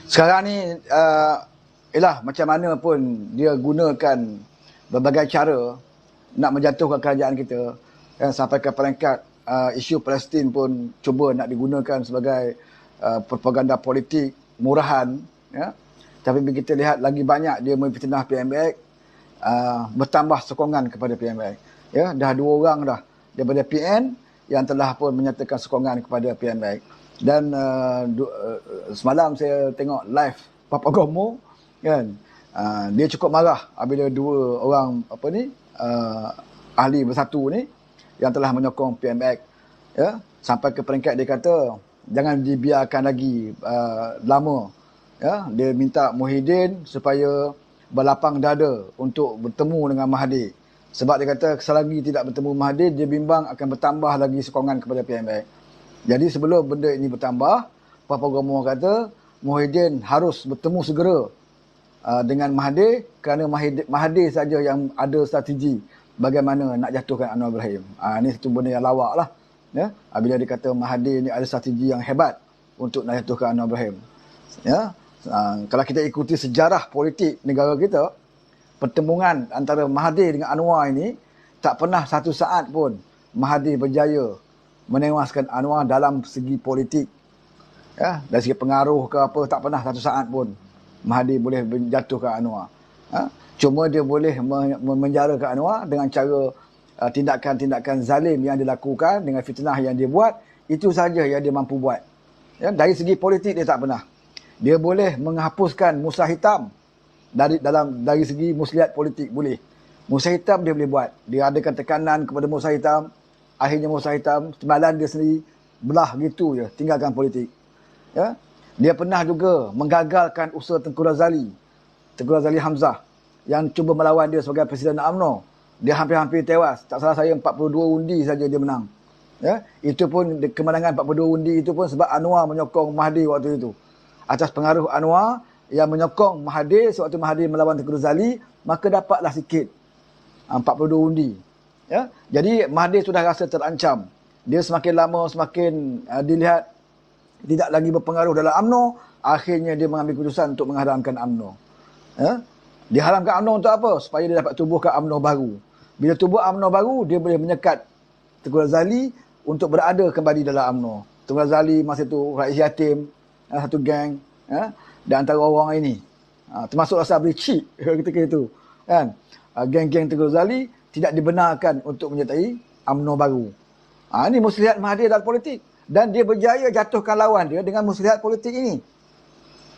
Sekarang ni ialah macam mana pun dia gunakan berbagai cara nak menjatuhkan kerajaan kita, sampai ke peringkat isu Palestin pun cuba nak digunakan sebagai propaganda politik murahan, ya. Tapi kita lihat lagi banyak dia memfitnah PMX, bertambah sokongan kepada PMX, ya. Dah 2 orang dah daripada PN yang telah pun menyatakan sokongan kepada PMX. Dan semalam saya tengok live Papa Gomo, kan, dia cukup marah apabila 2 orang ahli bersatu ni yang telah menyokong PMX, ya, sampai ke peringkat dia kata jangan dibiarkan lagi lama, ya. Dia minta Muhyiddin supaya berlapang dada untuk bertemu dengan Mahathir, sebab dia kata selagi tidak bertemu Mahathir, dia bimbang akan bertambah lagi sokongan kepada PMX. Jadi sebelum benda ini bertambah, Papa Gomo kata Muhyiddin harus bertemu segera dengan Mahathir, kerana Mahathir saja yang ada strategi bagaimana nak jatuhkan Anwar Ibrahim. Ini satu benda yang lawak lah, ya. Bila dia kata Mahathir ni ada strategi yang hebat untuk nak jatuhkan Anwar Ibrahim, ya. Kalau kita ikuti sejarah politik negara kita, pertemuan antara Mahathir dengan Anwar ini tak pernah satu saat pun Mahathir berjaya menewaskan Anwar dalam segi politik, ya. Dari segi pengaruh ke apa, tak pernah satu saat pun Mahathir boleh menjatuhkan Anwar, ya. Cuma dia boleh memenjarakan Anwar dengan cara tindakan-tindakan zalim yang dilakukan, dengan fitnah yang dia buat. Itu saja yang dia mampu buat, ya. Dari segi politik dia tak pernah. Dia boleh menghapuskan Musa Hitam dari segi muslihat politik, boleh. Musa Hitam dia boleh buat. Dia adakan tekanan kepada Musa Hitam. Akhirnya Musa Hitam semalam dia sendiri belah gitu je, tinggalkan politik, ya. Dia pernah juga menggagalkan usaha Tengku Razali Hamzah yang cuba melawan dia sebagai Presiden UMNO. Dia hampir-hampir tewas. Tak salah saya 42 undi saja dia menang, ya. Itu pun kemenangan 42 undi itu pun sebab Anwar menyokong Mahathir waktu itu. Atas pengaruh Anwar yang menyokong Mahathir, sewaktu Mahathir melawan Tengku Razali, maka dapatlah sikit 42 undi, ya. Jadi Mahathir sudah rasa terancam. Dia semakin lama semakin dilihat tidak lagi berpengaruh dalam UMNO. Akhirnya dia mengambil keputusan untuk mengharamkan UMNO, ya. Dia haramkan UMNO untuk apa? Supaya dia dapat tubuhkan UMNO baru. Bila tubuh UMNO baru, dia boleh menyekat Tengku Razali untuk berada kembali dalam UMNO. Tengku Razali masa itu rakyat yatim, satu geng, ya, dan antara orang ini, termasuk Sabri Cik ketika itu, kan. Geng-geng Tengku Razali tidak dibenarkan untuk menyertai UMNO baru. Ini muslihat Mahathir dalam politik, dan dia berjaya jatuhkan lawan dia dengan muslihat politik ini,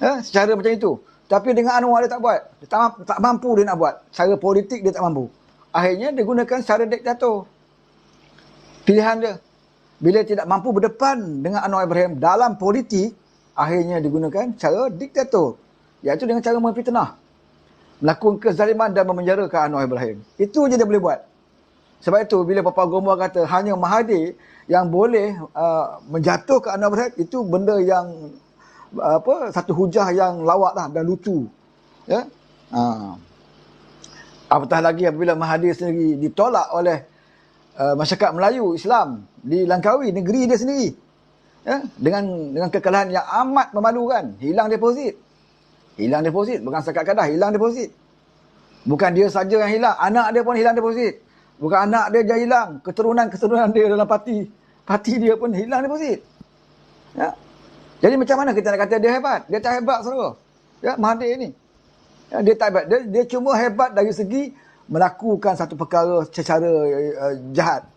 ya, secara macam itu. Tapi dengan Anwar dia tak buat. Dia tak mampu dia nak buat. Cara politik dia tak mampu. Akhirnya dia gunakan cara diktator. Pilihan dia. Bila tidak mampu berdepan dengan Anwar Ibrahim dalam politik, akhirnya digunakan cara diktator, iaitu dengan cara memfitnah, melakukan kezaliman dan memenjarakan Anwar Ibrahim. Itu je dia boleh buat. Sebab itu bila Papa Gomo kata hanya Mahathir yang boleh menjatuhkan Anwar Ibrahim, itu benda yang satu hujah yang lawak lah dan lucu, ya. Apatah lagi apabila Mahathir sendiri ditolak oleh masyarakat Melayu Islam di Langkawi, negeri dia sendiri, ya, dengan kekalahan yang amat memalukan. Hilang deposit, bukan setakat Kedah, hilang deposit. Bukan dia saja yang hilang, anak dia pun hilang deposit. Bukan anak dia je hilang, keturunan dia dalam parti dia pun hilang deposit, ya. Jadi macam mana kita nak kata dia hebat? Dia tak hebat, saudara, ya. Mahathir ni, ya, dia tak hebat. Dia cuma hebat dari segi melakukan satu perkara secara jahat,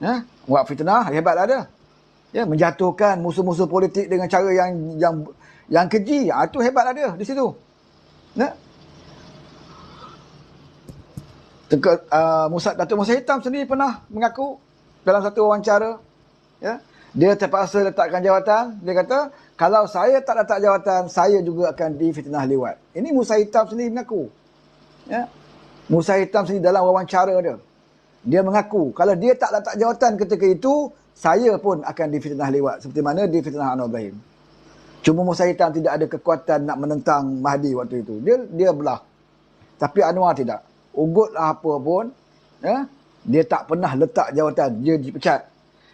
ya. Buat fitnah, hebatlah dia, ya. Menjatuhkan musuh-musuh politik dengan cara yang keji, itu hebatlah dia di situ, ya. Datuk Musa Hitam sendiri pernah mengaku dalam satu wawancara, ya, dia terpaksa letakkan jawatan. Dia kata, kalau saya tak letak jawatan, saya juga akan difitnah lewat. Ini Musa Hitam sendiri mengaku, ya. Musa Hitam sendiri dalam wawancara dia mengaku, kalau dia tak letak jawatan ketika itu, saya pun akan difitnah lewat, seperti mana difitnah Anwar Ibrahim. Cuma Musa Hitam tidak ada kekuatan nak menentang Mahathir waktu itu. Dia belah. Tapi Anwar tidak. Ugutlah apa pun, ya, dia tak pernah letak jawatan, dia dipecat.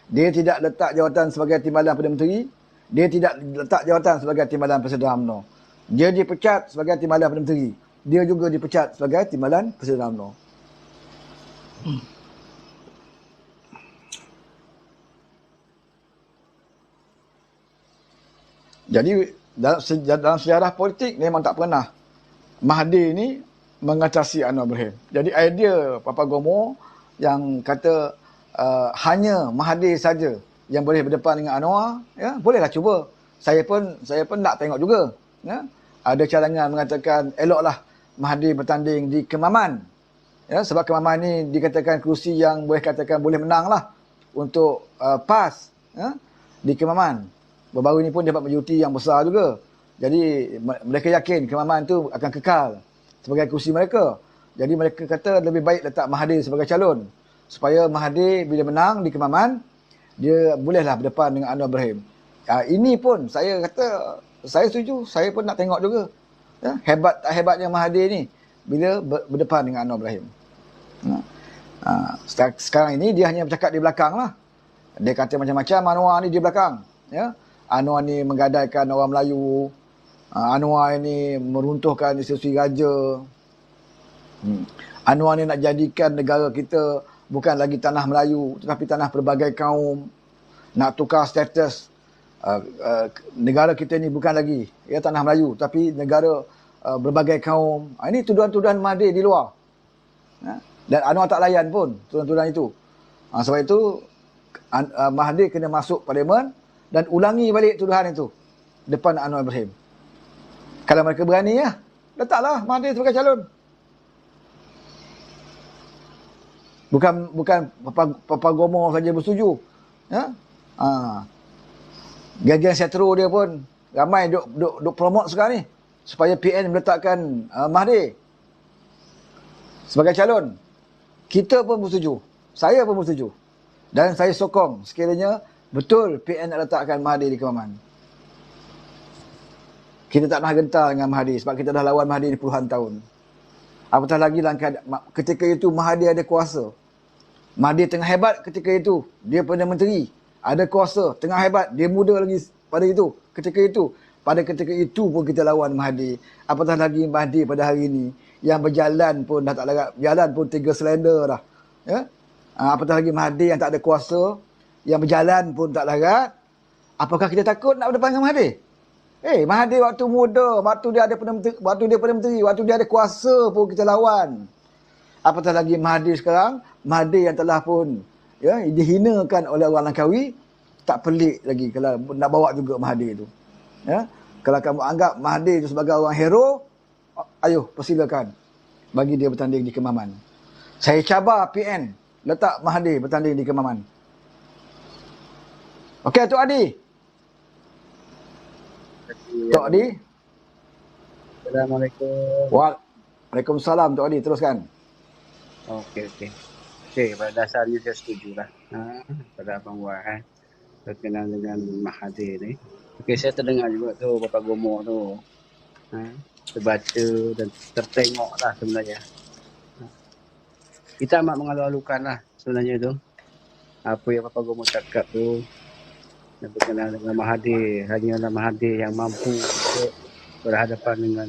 Dia tidak letak jawatan sebagai timbalan Perdana Menteri. Dia tidak letak jawatan sebagai timbalan Presiden UMNO. Dia dipecat sebagai Timbalan Perdana Menteri. Dia juga dipecat sebagai Timbalan Presiden UMNO. Jadi dalam sejarah politik memang tak pernah Mahathir ni mengatasi Anwar Ibrahim. Jadi idea Papa Gomo yang kata hanya Mahathir saja yang boleh berdepan dengan Anwar, ya, bolehlah cuba. Saya pun nak tengok juga, ya. Ada cadangan mengatakan eloklah Mahathir bertanding di Kemaman. Ya, sebab Kemaman ni dikatakan kerusi yang boleh katakan boleh menang lah untuk PAS, ya, di Kemaman. Baru-baru ni pun dia dapat majoriti yang besar juga. Jadi mereka yakin Kemaman tu akan kekal sebagai kerusi mereka. Jadi mereka kata lebih baik letak Mahathir sebagai calon, supaya Mahathir bila menang di Kemaman, dia bolehlah berdepan dengan Anwar Ibrahim. Ini pun saya kata, saya setuju, saya pun nak tengok juga, ya, hebat tak hebatnya Mahathir ni bila berdepan dengan Anwar Ibrahim. Sekarang ini dia hanya bercakap di belakang lah. Dia kata macam-macam Anwar ni di belakang, ya. Anwar ni menggadaikan orang Melayu, Anwar ini meruntuhkan institusi raja, Anwar ni nak jadikan negara kita bukan lagi tanah Melayu tetapi tanah pelbagai kaum, nak tukar status negara kita ni bukan lagi, ya, tanah Melayu tapi negara berbagai kaum. Ini tuduhan-tuduhan Mahathir di luar, ya? Dan Anwar tak layan pun tuduhan-tuduhan itu. Sebab itu Mahathir kena masuk parlimen dan ulangi balik tuduhan itu depan Anwar Ibrahim. Kalau mereka berani, ya, letaklah Mahathir sebagai calon. Bukan Papa Gomo saja bersetuju, ya. Geng-geng setro dia pun ramai duk promote sekarang ni supaya PN meletakkan Mahathir sebagai calon. Kita pun bersetuju, saya pun bersetuju, dan saya sokong sekiranya betul PN nak letakkan Mahathir di Kemaman. Kita tak nak gentar dengan Mahathir sebab kita dah lawan Mahathir ni puluhan tahun. Apatah lagi ketika itu Mahathir ada kuasa. Mahathir tengah hebat ketika itu, dia Perdana Menteri, ada kuasa, tengah hebat, dia muda lagi pada itu, ketika itu. Pada ketika itu pun kita lawan Mahathir. Apatah lagi Mahathir pada hari ini yang berjalan pun dah tak larat, jalan pun 3 selender dah, ya. Apatah lagi Mahathir yang tak ada kuasa, yang berjalan pun tak larat. Apakah kita takut nak berdepan dengan Mahathir? Mahathir waktu muda, waktu dia ada Perdana Menteri, waktu dia ada kuasa pun kita lawan. Apatah lagi Mahathir sekarang, Mahathir yang telah pun, ya, dihinakan oleh orang Langkawi, tak pelik lagi kalau nak bawa juga Mahathir itu. Ya, kalau kamu anggap Mahathir itu sebagai orang hero, ayo persilakan bagi dia bertanding di Kemaman. Saya cabar PN letak Mahathir bertanding di Kemaman. Okey, Tok Adi. Tok Adi. Assalamualaikum. Waalaikumsalam, Tok Adi, teruskan. Okey. Pada dasarnya saya setujulah pada Abang Wah berkenaan dengan Mahathir ni. Okey, saya terdengar juga tu Bapak Gomo tu. Terbaca dan tertengoklah sebenarnya. Kita amat mengalu-alukan lah sebenarnya tu. Apa yang Bapak Gomo cakap tu berkenaan dengan Mahathir. Hanyalah Mahathir yang mampu untuk berhadapan dengan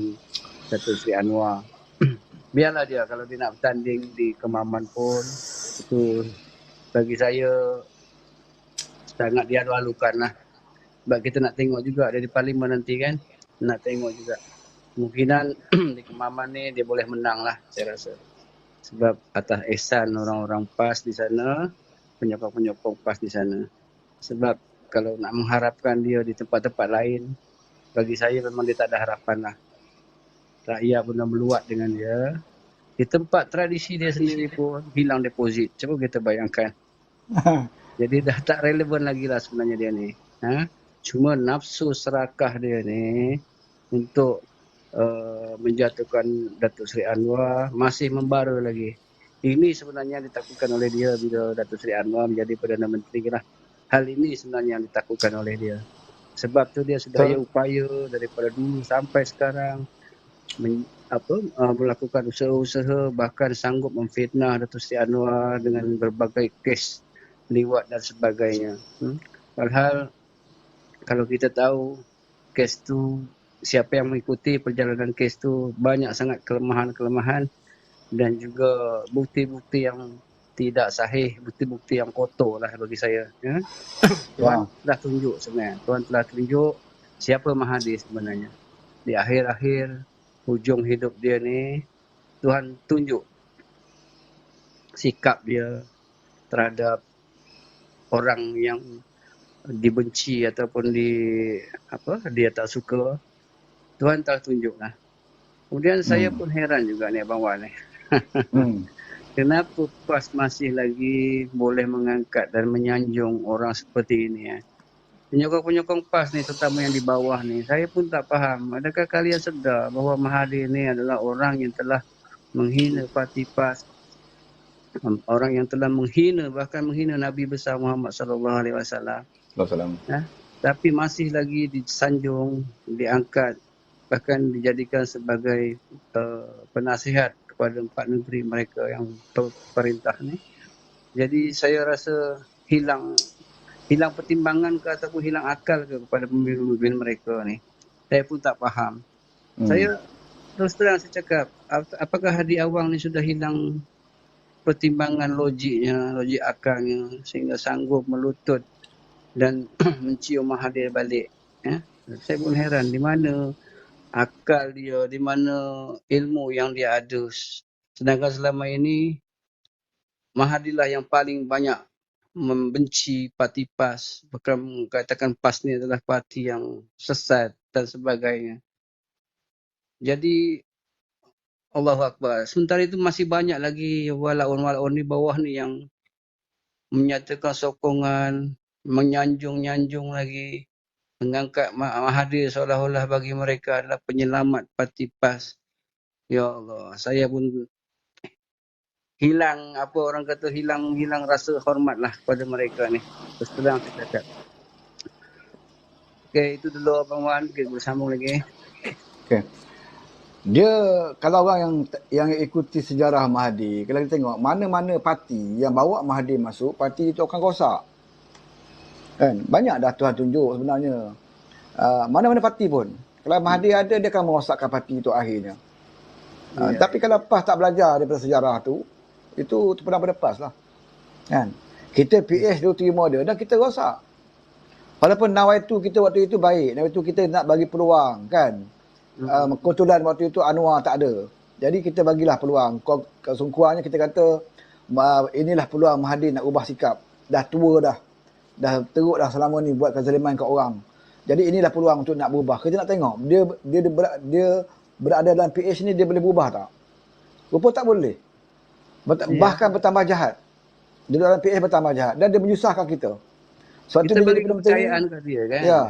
Datuk Seri Anwar. Biarlah dia, kalau dia nak bertanding di Kemaman pun, itu bagi saya sangat dialu-alukan lah. Sebab kita nak tengok juga dari parlimen nanti kan, nak tengok juga. Kemungkinan di Kemaman ni dia boleh menang lah saya rasa. Sebab atas ihsan orang-orang PAS di sana, penyokong-penyokong PAS di sana. Sebab kalau nak mengharapkan dia di tempat-tempat lain, bagi saya memang dia tak ada harapan lah. Rakyat pun dah meluat dengan dia. Di tempat tradisi dia sendiri pun hilang deposit. Cuba kita bayangkan. Jadi dah tak relevan lagi lah sebenarnya dia ni. Cuma nafsu serakah dia ni untuk menjatuhkan Datuk Seri Anwar masih membara lagi. Ini sebenarnya yang ditakutkan oleh dia bila Datuk Seri Anwar menjadi Perdana Menteri lah. Hal ini sebenarnya yang ditakutkan oleh dia. Sebab tu dia sedaya upaya daripada dulu sampai sekarang melakukan usaha-usaha, bahkan sanggup memfitnah Datuk Seri Anwar dengan berbagai kes liwat dan sebagainya. Padahal kalau kita tahu kes tu siapa yang mengikuti perjalanan kes tu banyak sangat kelemahan-kelemahan dan juga bukti-bukti yang tidak sahih, bukti-bukti yang kotor lah bagi saya. Ya. Tuhan Ya. telah tunjuk sebenarnya. Tuhan telah tunjuk siapa Mahathir sebenarnya. Di akhir-akhir hujung hidup dia ni, Tuhan tunjuk sikap dia terhadap orang yang dibenci ataupun dia tak suka. Tuhan telah tunjuk lah. Kemudian saya pun heran juga ni Abang Wan ni. Hmm. Kenapa PAS masih lagi boleh mengangkat dan menyanjung orang seperti ini ya? Penyokong-penyokong PAS ni, terutama yang di bawah ni, saya pun tak faham. Adakah kalian sedar bahawa Mahathir ni adalah orang yang telah menghina parti PAS, orang yang telah menghina, bahkan menghina Nabi besar Muhammad sallallahu alaihi wasallam. Ya? Tapi masih lagi disanjung, diangkat, bahkan dijadikan sebagai penasihat kepada 4 negeri mereka yang perintah ni. Jadi saya rasa hilang pertimbangan ke ataupun hilang akal ke kepada pemimpin mereka ni. Saya pun tak faham. Saya terus terang saya cakap, apakah di awal ni sudah hilang pertimbangan logiknya, logik akalnya sehingga sanggup melutut dan mencium Mahathir balik. Ya? Saya pun heran di mana akal dia, di mana ilmu yang dia ada. Sedangkan selama ini Mahathir lah yang paling banyak membenci parti PAS. Bahkan katakan PAS ni adalah parti yang sesat dan sebagainya. Jadi Allahu Akbar. Sementara itu masih banyak lagi walaun-walaun di bawah ni yang menyatakan sokongan, menyanjung-nyanjung lagi, mengangkat Mahathir seolah-olah bagi mereka adalah penyelamat parti PAS. Ya Allah, saya pun hilang rasa hormat lah kepada mereka ni. Terus terang saya cakap. Okey, itu dulu Abang Wan. Kita bersambung lagi. Okey. Dia kalau orang yang ikuti sejarah Mahathir, kalau kita tengok mana-mana parti yang bawa Mahathir masuk, parti itu akan rosak. Kan? Banyak dah Tuhan tunjuk sebenarnya. Mana-mana parti pun. Kalau Mahathir ada, dia akan merosakkan parti itu akhirnya. Tapi kalau PAS tak belajar daripada sejarah tu, itu pernah pada PAS lah. Kan? Kita PS dulu terima dia dan kita rosak. Walaupun nawaitu kita waktu itu baik, nawaitu kita nak bagi peluang, kan? Kebetulan waktu itu Anwar tak ada. Jadi kita bagilah peluang. Kurangnya kita kata inilah peluang Mahathir nak ubah sikap. Dah tua dah. Dah teruk dah selama ni buat kezaliman kat orang. Jadi inilah peluang untuk nak berubah. Kita nak tengok dia berada dalam PH ni dia boleh berubah tak? Rupa tak boleh. Bahkan bertambah jahat. Dia dalam PH bertambah jahat dan dia menyusahkan kita. Sebab kita bagi kepercayaan kat dia kan. Ya.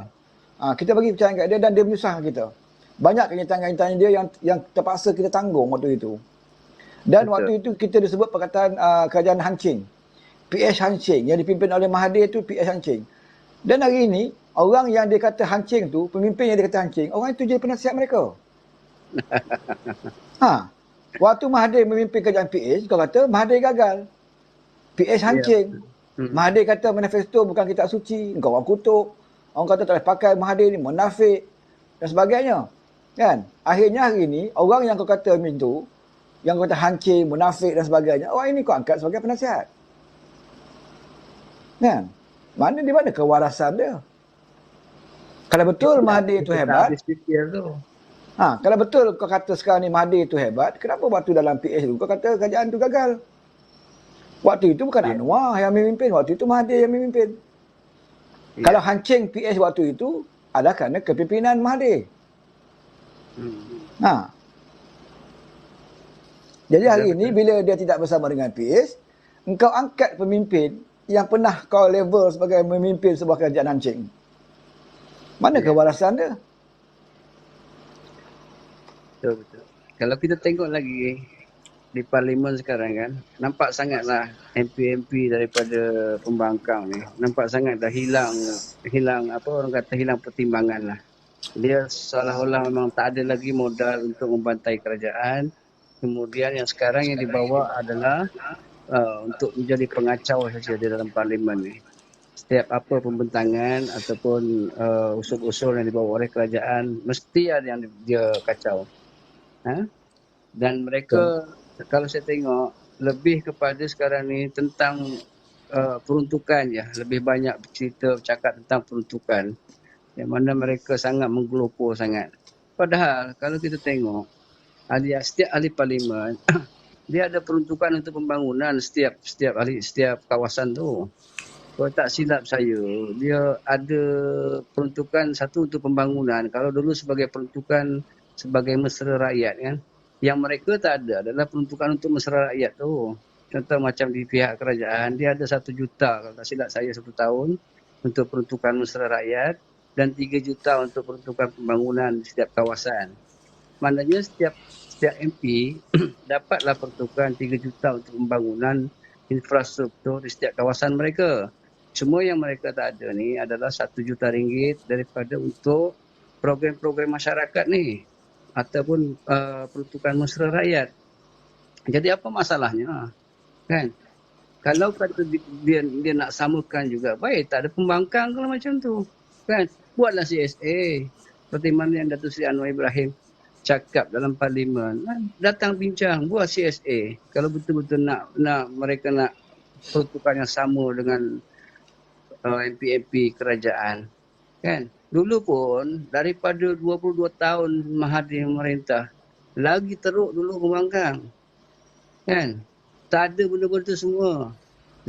Kita bagi kepercayaan kat dia dan dia menyusahkan kita. Banyak kenyataan-kenyataan dia yang terpaksa kita tanggung waktu itu. Dan waktu itu kita disebut perkataan kerajaan hancing. PH hancing yang dipimpin oleh Mahathir tu PH hancing. Dan hari ini orang yang dia kata hancing tu, pemimpin yang dia kata hancing, orang itu jadi penasihat mereka. Waktu Mahathir memimpin kerajaan PH, kau kata Mahathir gagal. PH hancing. Mahathir kata manifesto bukan kitab suci, engkau orang kutuk. Orang kata tak boleh pakai Mahathir ni munafik dan sebagainya. Kan? Akhirnya hari ini orang yang kau kata macam tu, yang kau kata hancing, munafik dan sebagainya, orang ini kau angkat sebagai penasihat. Kan? Di mana kewarasan dia? Kalau betul Mahathir itu hebat, kalau betul kau kata sekarang ni Mahathir itu hebat, kenapa waktu dalam PH tu kau kata kerajaan tu gagal? Waktu itu bukan Anwar yang memimpin, waktu itu Mahathir yang memimpin. Kalau hancing PH waktu itu adalah kerana kepimpinan Mahathir. Jadi hari ini bila dia tidak bersama dengan PH, engkau angkat pemimpin yang pernah kau level sebagai memimpin sebuah kerajaan hancing. Mana kewarasan dia? Betul. Kalau kita tengok lagi di parlimen sekarang kan, nampak sangatlah MP-MP daripada pembangkang ni, nampak sangat dah hilang orang kata hilang pertimbangan lah. Dia seolah-olah memang tak ada lagi modal untuk membantai kerajaan. Kemudian yang sekarang yang dibawa adalah untuk menjadi pengacau saja di dalam parlimen ni. setiap apa pembentangan ataupun usul-usul yang dibawa oleh kerajaan, mesti ada yang dia kacau. Dan mereka, kalau saya tengok, lebih kepada sekarang ni tentang peruntukan ya, lebih banyak cerita bercakap tentang peruntukan, yang mana mereka sangat menggelopor sangat. Padahal kalau kita tengok, setiap ahli parlimen dia ada peruntukan untuk pembangunan setiap kawasan tu. Kalau tak silap saya, dia ada peruntukan satu untuk pembangunan. Kalau dulu sebagai peruntukan sebagai mesra rakyat kan, yang mereka tak ada adalah peruntukan untuk mesra rakyat tu. Contoh macam di pihak kerajaan, dia ada 1 juta kalau tak silap saya 1 tahun untuk peruntukan mesra rakyat dan 3 juta untuk peruntukan pembangunan di setiap kawasan. Maknanya setiap MP dapatlah peruntukan 3 juta untuk pembangunan infrastruktur di setiap kawasan mereka. Semua yang mereka tak ada ni adalah 1 juta ringgit daripada untuk program-program masyarakat ni ataupun peruntukan mesra rakyat. Jadi apa masalahnya? Kan? Kalau kata dia nak samakan juga, baik tak ada pembangkang kalau macam tu. Kan? Buatlah CSA. Seperti mana yang Datuk Seri Anwar Ibrahim cakap dalam parlimen, datang bincang, buat CSA. Kalau betul-betul nak mereka nak peruntukan yang sama dengan MP-MP kerajaan. Kan? Dulu pun daripada 22 tahun Mahathir memerintah, lagi teruk dulu pembangkang. Kan? Tak ada benda-benda tu semua.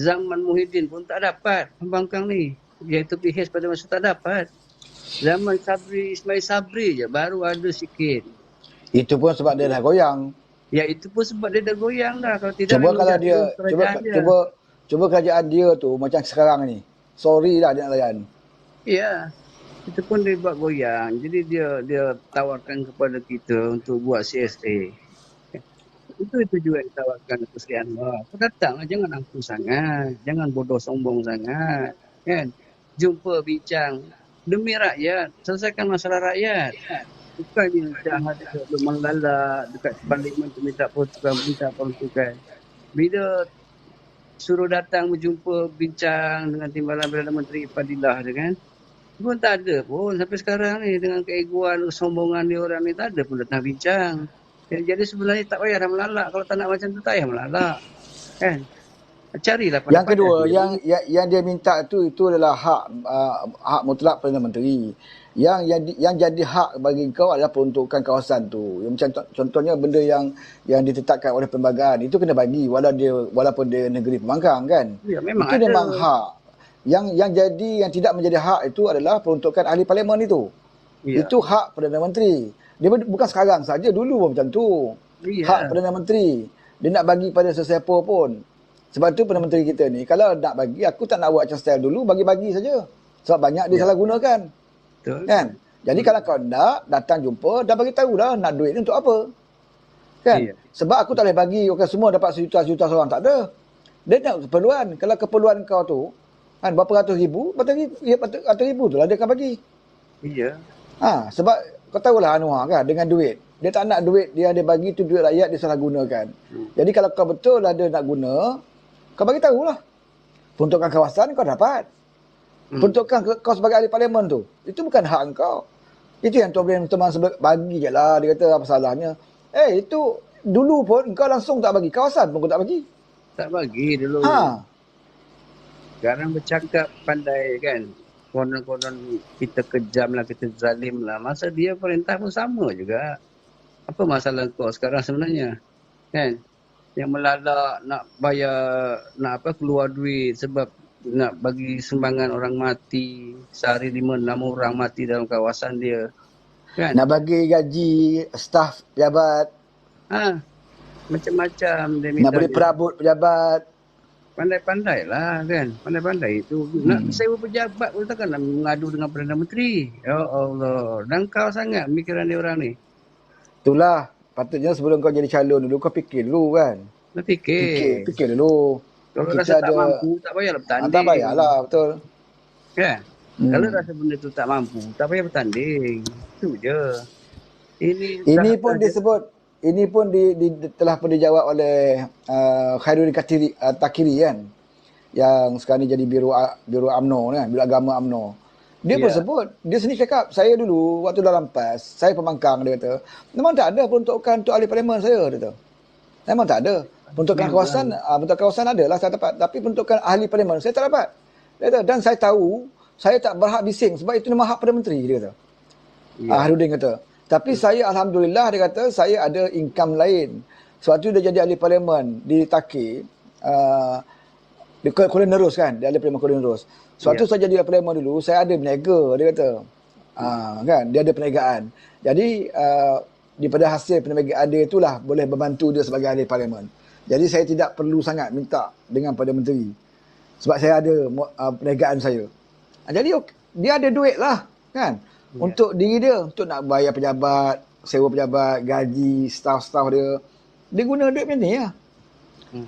Zaman Muhyiddin pun tak dapat pembangkang ni. Iaitu PH pada masa tak dapat. Zaman Ismail Sabri je baru ada sikit. Itu pun sebab dia dah goyang. Ya, itu pun sebab dia dah goyang dah. Kalau tidak, Cuba kalau dia cuba kerajaan dia tu macam sekarang ni. Sorry lah dia nak layan. Ya. Itu pun dia buat goyang. Jadi dia tawarkan kepada kita untuk buat CSA. Itu juga yang ditawarkan Datuk Seri Anwar. Kau datang, jangan angkuh sangat. Jangan bodoh sombong sangat. Kan? Jumpa bincang. Demi rakyat. Selesaikan masalah rakyat. Bukannya jahat mengalak dekat parlimen tu minta peruntukan. Bila suruh datang berjumpa bincang dengan Timbalan Perdana Menteri Fadilah tu kan, pun tak ada pun sampai sekarang ni, dengan keegoan, kesombongan dia orang ni, tak ada pun datang bincang. Jadi sebenarnya tak payah dah melalak. Kalau tak nak macam tu, tak payah melalak. Kan? Carilah pendapat. Yang kedua, yang dia minta itu adalah hak mutlak Perdana Menteri. Yang jadi hak bagi kau adalah peruntukan kawasan tu. Yang macam contohnya benda yang ditetapkan oleh perlembagaan, itu kena bagi walaupun dia negeri pembangkang kan. Ya, memang itu ada. memang hak. Yang tidak menjadi hak itu adalah peruntukan ahli parlimen itu. Ya. Itu hak Perdana Menteri. Dia bukan sekarang saja, dulu pun macam tu. Ya. Hak Perdana Menteri. Dia nak bagi pada sesiapa pun. Sebab tu Perdana Menteri kita ni, kalau nak bagi, aku tak nak buat macam style dulu, bagi-bagi saja. Sebab banyak dia salah gunakan. Betul. Kan? Jadi kalau kau nak, datang jumpa, dah bagi tahu dah nak duit ni untuk apa. Kan? Ya. Sebab aku tak boleh bagi, semua dapat sejuta seorang, tak ada. Dia nak keperluan. Kalau keperluan kau tu, kan, berapa ratus ribu, ratus ribu tu lah dia akan bagi. Iya. Sebab kau tahulah Anwar kan, dengan duit. Dia tak nak duit, dia bagi tu duit rakyat, dia salah gunakan. Jadi kalau kau betul lah dia nak guna, kau bagi tahulah. Peruntukan kawasan kau dapat. Peruntukan kau sebagai ahli parlimen tu, itu bukan hak kau. Itu yang Tuan teman bagi je lah. Dia kata apa salahnya. Itu dulu pun kau langsung tak bagi. Kawasan pun kau tak bagi. Tak bagi dulu. Sekarang bercakap pandai kan. Konon-konon kita kejam lah, kita zalim lah. Masa dia perintah pun sama juga. Apa masalah kau sekarang sebenarnya? Kan? Yang melalak nak bayar, keluar duit sebab nak bagi sumbangan orang mati. Sehari 5-6 orang mati dalam kawasan dia. Kan? Nak bagi gaji staf pejabat. Macam-macam dia minta. Nak beli perabot pejabat. Pandai-pandai lah kan. Pandai-pandai itu. Nak sewa pejabat pun takkan nak mengadu dengan Perdana Menteri. Ya Allah. Dangkal sangat pemikiran dia orang ni. Itulah. Patutnya sebelum kau jadi calon dulu, kau fikir dulu kan. Fikir dulu. Kalau rasa tak mampu, tak payahlah bertanding. Tak payahlah, betul. Kan? Kalau rasa benda tu tak mampu, tak payah bertanding. Itu je. Ini pun disebut, ini pun telah pun dijawab oleh Khairuddin Takiri kan. yang sekarang ni jadi Biro UMNO kan, Biro Agama UMNO. Dia pun sebut, dia sendiri cakap, saya dulu waktu dalam PAS, saya pembangkang, dia kata, memang tak ada peruntukan untuk ahli parlimen saya, dia kata. Memang tak ada. Peruntukan kawasan adalah saya dapat, tapi peruntukan ahli parlimen saya tak dapat. Dia kata, dan saya tahu saya tak berhak bising sebab itu memang hak Perdana Menteri, dia kata. Harudin kata. Tapi saya alhamdulillah, dia kata, saya ada income lain. Sebab tu dia jadi ahli parlimen di Takir, di Kuala Nerus kan, dia ahli parlimen Kuala Nerus. Sebab tu saya jadi ahli parlimen dulu, saya ada berniaga, dia kata. Kan, dia ada perniagaan. Jadi daripada hasil perniagaan dia itulah boleh membantu dia sebagai ahli parlimen. Jadi saya tidak perlu sangat minta dengan Perdana Menteri. Sebab saya ada perniagaan saya. Jadi dia ada duit lah kan. Untuk diri dia, untuk nak bayar pejabat, sewa pejabat, gaji, staff-staff dia. Dia guna duit macam ni lah.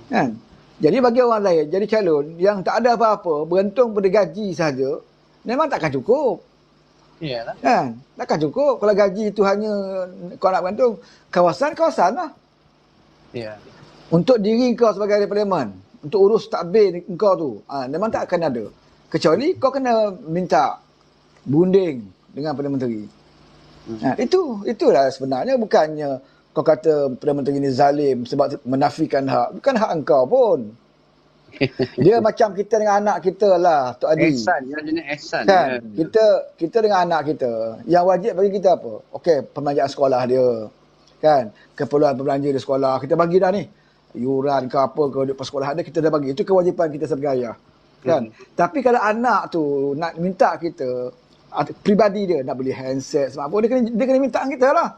Kan? Jadi bagi orang lain, jadi calon yang tak ada apa-apa, bergantung pada gaji sahaja, memang takkan cukup. Iyalah. Kan? Takkan cukup. Kalau gaji itu hanya kau nak bergantung, kawasan lah. Ya. Untuk diri kau sebagai ahli parlimen, untuk urus takbir kau tu, memang tak akan ada. Kecuali kau kena minta bunding dengan Perdana Menteri. Itulah sebenarnya, bukannya kau kata Perdana Menteri ni zalim sebab menafikan hak. Bukan hak engkau pun. Dia macam kita dengan anak kita lah, Tok Adi. Ehsan, yang jenis ehsan. Kan? Kita dengan anak kita, yang wajib bagi kita apa? Okey, pembelanjaan sekolah dia. Kan? Keperluan berbelanja di sekolah, kita bagi dah ni. Yuran ke apa ke duit persekolahan dia, kita dah bagi. Itu kewajipan kita sebagai ayah. Kan? Tapi kalau anak tu nak minta kita, pribadi dia nak beli handset sebab apa, dia kena minta kita lah.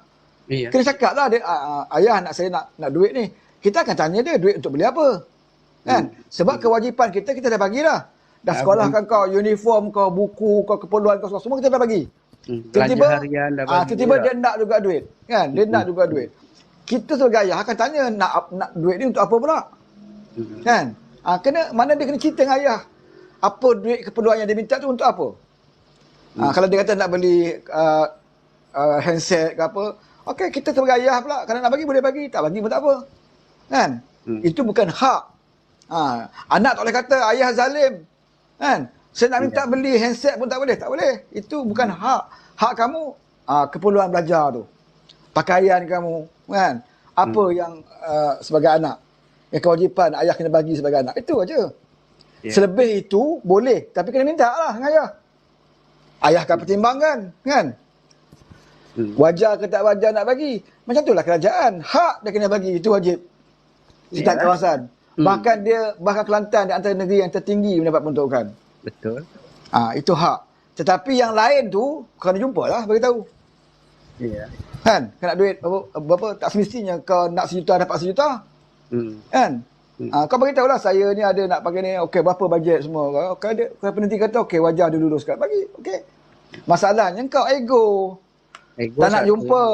Kena cakap lah dia, ayah saya nak duit ni. Kita akan tanya dia duit untuk beli apa. Kan? Sebab kewajipan kita dah bagi dah. Dah sekolahkan kau, uniform kau, buku kau, keperluan kau, semua kita dah bagi. Tiba-tiba dia nak juga duit. Kan? Dia nak juga duit. Kita sebagai ayah akan tanya nak duit ni untuk apa pula. Kan? Mana dia kena cerita dengan ayah. Apa duit keperluan yang dia minta tu untuk apa. Kalau dia kata nak beli handset ke apa, okey, kita sebagai ayah pula, kalau nak bagi boleh bagi, tak bagi pun tak apa. Kan? Itu bukan hak. Anak tak boleh kata ayah zalim. Kan? Saya nak minta beli handset pun tak boleh. Tak boleh. Itu bukan hak. Hak kamu, keperluan belajar tu. Pakaian kamu. Kan? Apa yang sebagai anak. Yang kewajipan ayah kena bagi sebagai anak. Itu aja. Selebih itu boleh. Tapi kena minta lah dengan ayah. Ayah akan pertimbangkan. Kan? Wajar ke tak wajar nak bagi. Macam itulah kerajaan. Hak dia kena bagi. Itu wajib. Setiap kawasan. Bahkan Kelantan di antara negeri yang tertinggi mendapat peruntukan. Betul. Itu hak. Tetapi yang lain tu kena jumpa lah bagi tahu. Ya. Kan? Kau nak duit berapa? Tak semestinya kau nak sejuta dapat sejuta. Kan? Kau bagi tahu lah saya ni ada nak pakai ni. Okey, berapa bajet semua. Kalau peneliti kata okey, wajar dulu sekat. Bagi. Okey. Masalahnya kau ego tak nak jumpa.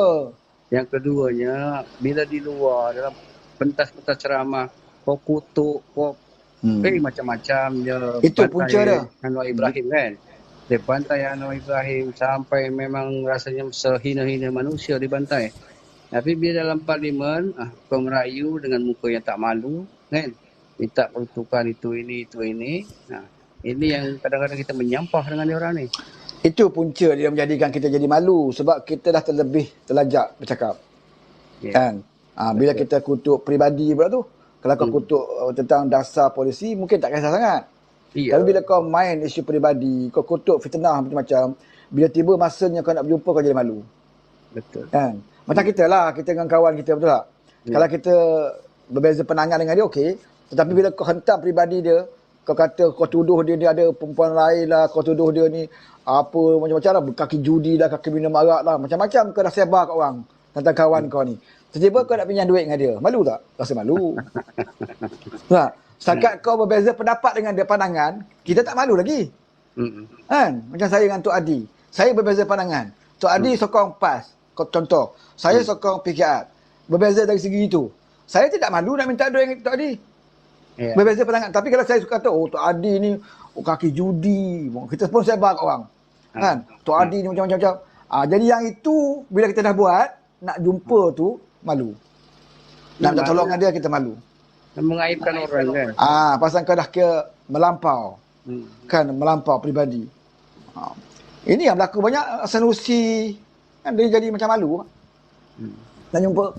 Yang keduanya, bila di luar dalam pentas-pentas ceramah, kau kutuk, kau macam-macam je. Itu punca dia. Anwar Ibrahim kan. Dia bantai Anwar Ibrahim sampai memang rasanya sehina-hina manusia dibantai. Tapi bila dalam parlimen, kau merayu dengan muka yang tak malu kan. Minta peruntukan itu ini. Ini yang kadang-kadang kita menyampah dengan dia orang ni. Itu punca dia menjadikan kita jadi malu sebab kita dah terlebih terlajak bercakap. Kan? Bila kita kutuk peribadi pula tu, kalau kau kutuk tentang dasar polisi, mungkin tak kisah sangat. Tapi bila kau main isu peribadi, kau kutuk fitnah macam-macam, bila tiba masanya kau nak berjumpa, kau jadi malu. Betul. Kan? Macam kita lah, kita dengan kawan kita, betul tak? Kalau kita berbeza pandangan dengan dia, okey. Tetapi bila kau hentam peribadi dia, kau kata, kau tuduh dia ada perempuan lain lah, kau tuduh dia ni apa macam-macam lah, kaki judi lah, kaki minum arak lah, macam-macam kau dah sebar kat orang tentang kawan kau ni. Tiba-tiba kau nak pinjam duit dengan dia. Malu tak? Rasa malu. Tak? Setakat kau berbeza pendapat dengan dia pandangan, kita tak malu lagi. Kan? Macam saya dengan Tok Adi. Saya berbeza pandangan. Tok Adi sokong PAS. Contoh. Saya sokong PKR. Berbeza dari segi itu. Saya tidak malu nak minta duit dengan Tok Adi. Berbeza pandangan. Tapi kalau saya kata, Tok Adi ni kaki judi. Kita pun sebar kat orang. Kan? Tok Adi ni macam-macam. Jadi yang itu, bila kita dah buat, nak jumpa tu, malu. Nak minta tolong dengan dia, kita malu. mengaibkan orang kan. Pasal kau dah kira melampau. Kan melampau peribadi. Ini yang berlaku banyak Sanusi kan dia jadi macam malu. Dan jumpa